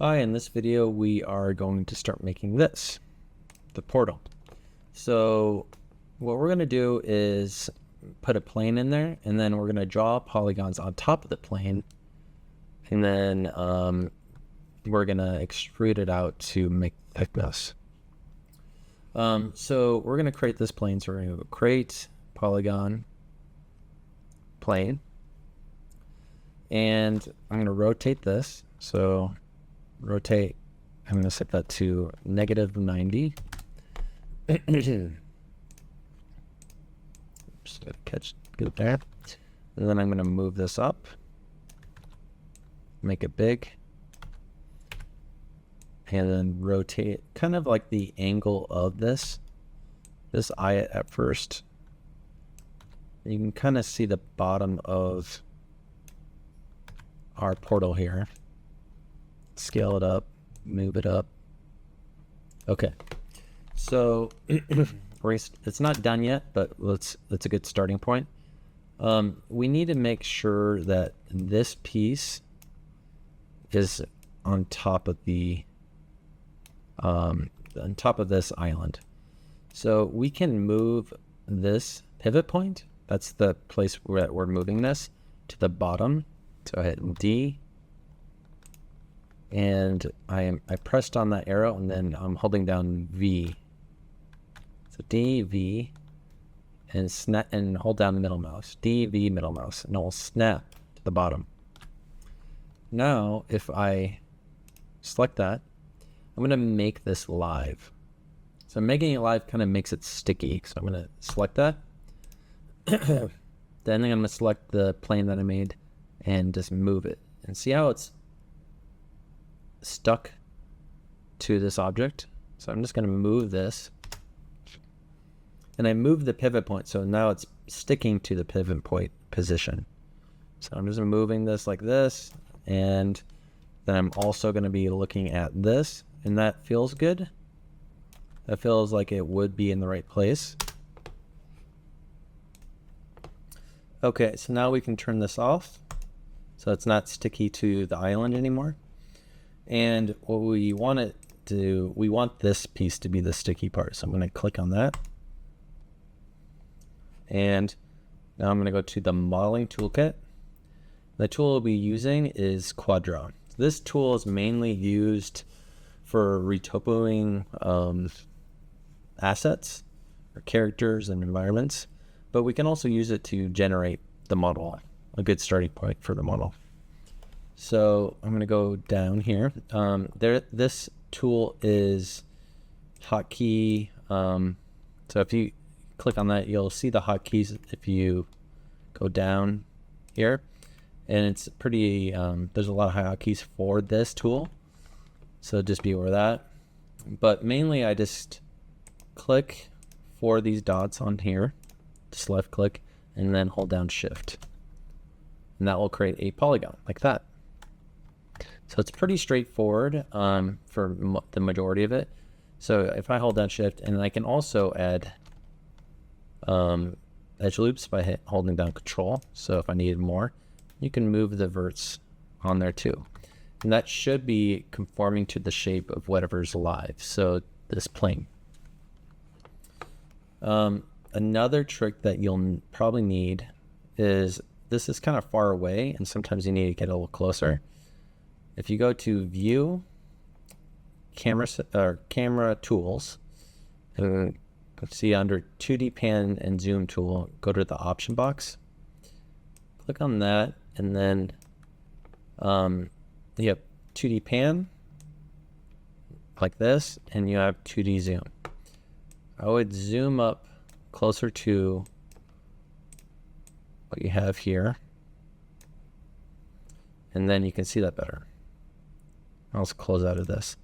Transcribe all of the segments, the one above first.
Hi, in this video we are going to start making this, the portal. So what we're going to do is put a plane in there, and then we're going to draw polygons on top of the plane, and then we're going to extrude it out to make thickness. So we're going to create this plane, so we're going to create polygon plane, and I'm going to rotate this. So rotate, I'm going to set that to -90. Oops, gotta get it there. And then I'm going to move this up, make it big, and then rotate kind of like the angle of this eye at first. You can kind of see the bottom of our portal here. Scale it up, move it up. Okay, so it's not done yet, but that's a good starting point. We need to make sure that this piece is on top of the this island. So we can move this pivot point. That's the place where we're moving this to the bottom. So I hit D. And I pressed on that arrow, and then I'm holding down V. So D, V, and hold down the middle mouse. D, V, middle mouse, and it will snap to the bottom. Now, if I select that, I'm going to make this live. So making it live kind of makes it sticky. So I'm going to select that. Then I'm going to select the plane that I made and just move it. And see how it's stuck to this object. So I'm just going to move this, and I move the pivot point, so now it's sticking to the pivot point position. So I'm just moving this like this, and then I'm also going to be looking at this, and that feels good. That feels like it would be in the right place. Okay, so now we can turn this off, so it's not sticky to the island anymore. And what we want to do, we want this piece to be the sticky part. So I'm going to click on that. And now I'm going to go to the modeling toolkit. The tool we'll be using is Quadra. This tool is mainly used for retopoing assets or characters and environments, but we can also use it to generate the model, a good starting point for the model. So I'm going to go down here. This tool is hotkey. So if you click on that, you'll see the hotkeys if you go down here. And it's pretty, there's a lot of hotkeys for this tool. So just be aware of that. But mainly I just click for these dots on here, just left click, and then hold down Shift. And that will create a polygon like that. So it's pretty straightforward for the majority of it. So if I hold down Shift, and I can also add edge loops by holding down Control. So if I needed more, you can move the verts on there too. And that should be conforming to the shape of whatever's live. So this plane. Another trick that you'll probably need is, this is kind of far away, and sometimes you need to get a little closer. If you go to View, Camera Tools, and see under 2D Pan and Zoom Tool, go to the option box, click on that, and then you have 2D Pan, like this, and you have 2D Zoom. I would zoom up closer to what you have here, and then you can see that better. I'll just close out of this,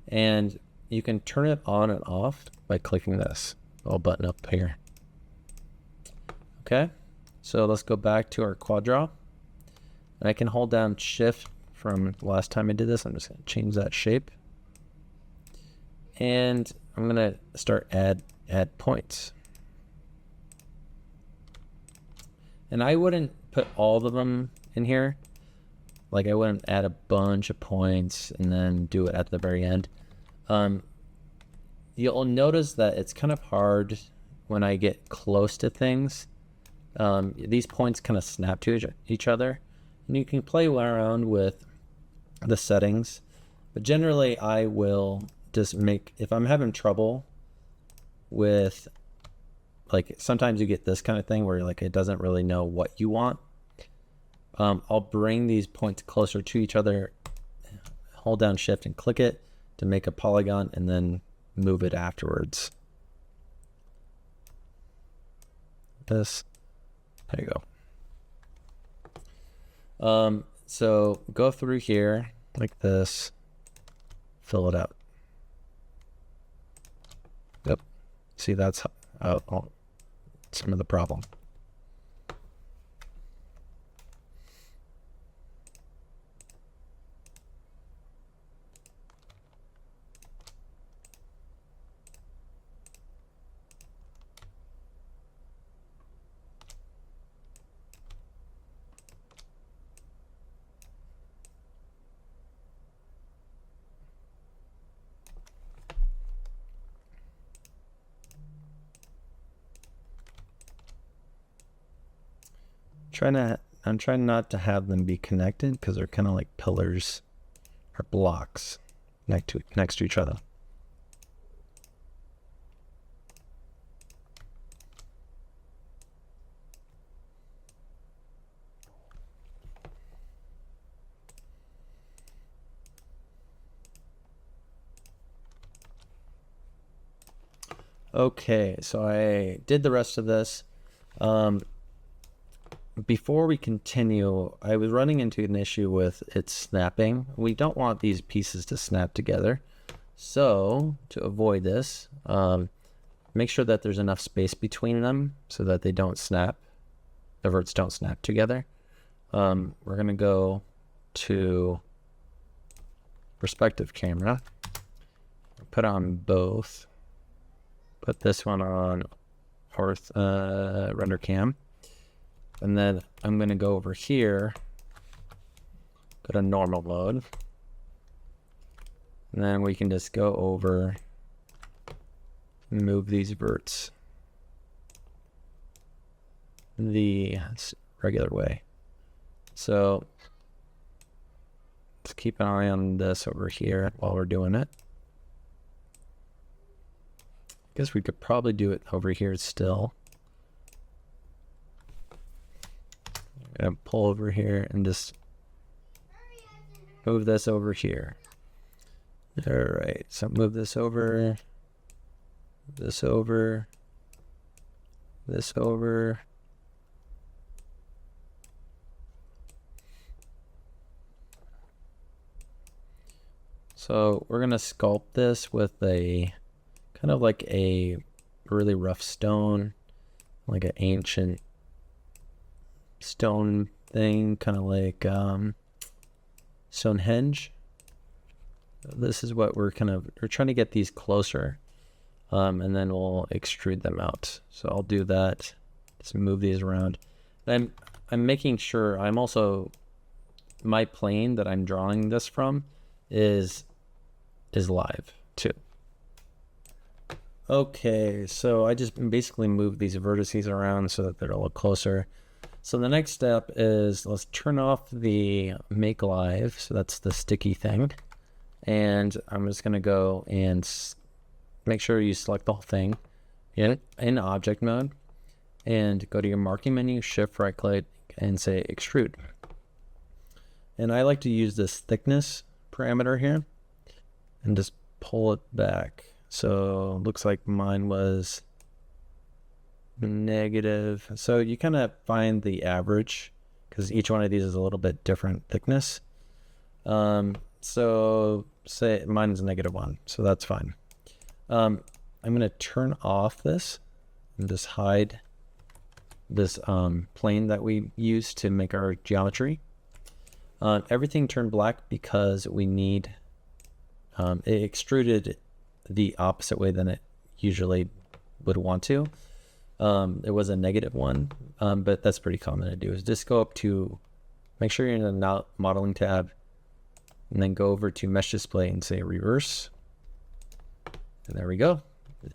and you can turn it on and off by clicking this little button up here. Okay, so let's go back to our Quadra, and I can hold down Shift from the last time I did this. I'm just going to change that shape, and I'm going to start add points. And I wouldn't put all of them in here. Like I wouldn't add a bunch of points and then do it at the very end. You'll notice that it's kind of hard when I get close to things. These points kind of snap to each other, and you can play around with the settings, but generally I will just if I'm having trouble with, like sometimes you get this kind of thing where like it doesn't really know what you want. I'll bring these points closer to each other, hold down shift and click it to make a polygon, and then move it afterwards. There you go. So go through here like this, fill it out. Yep. See, that's some of the problem. I'm trying not to have them be connected because they're kind of like pillars or blocks next to each other. Okay, so I did the rest of this. Before we continue, I was running into an issue with it snapping. We don't want these pieces to snap together. So to avoid this, make sure that there's enough space between them so that they don't snap. The verts don't snap together. We're going to go to perspective camera, put on both, put this one on render cam. And then I'm going to go over here, go to normal mode. And then we can just go over and move these verts the regular way. So let's keep an eye on this over here while we're doing it. I guess we could probably do it over here still. I'm gonna pull over here and just move this over here. All right, so move this over, this over, this over. So we're gonna sculpt this with a kind of like a really rough stone, like an ancient stone thing, kind of like Stonehenge. This is what we're trying to get these closer, and then we'll extrude them out. So I'll do that. Just move these around. I'm making sure I'm also, my plane that I'm drawing this from is live too. Okay, so I just basically moved these vertices around so that they're a little closer. So the next step is let's turn off the make live. So that's the sticky thing. And I'm just going to go and make sure you select the whole thing in object mode and go to your marking menu, shift right click and say extrude. And I like to use this thickness parameter here and just pull it back. So it looks like mine was negative. So you kind of find the average because each one of these is a little bit different thickness. So say mine is -1, so that's fine. I'm going to turn off this and just hide this plane that we used to make our geometry. Everything turned black because we need it extruded the opposite way than it usually would want to. It was a -1, but that's pretty common to do, is just go up to make sure you're in the modeling tab, and then go over to mesh display and say reverse. And there we go.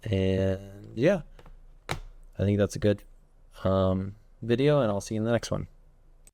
And yeah, I think that's a good video, and I'll see you in the next one.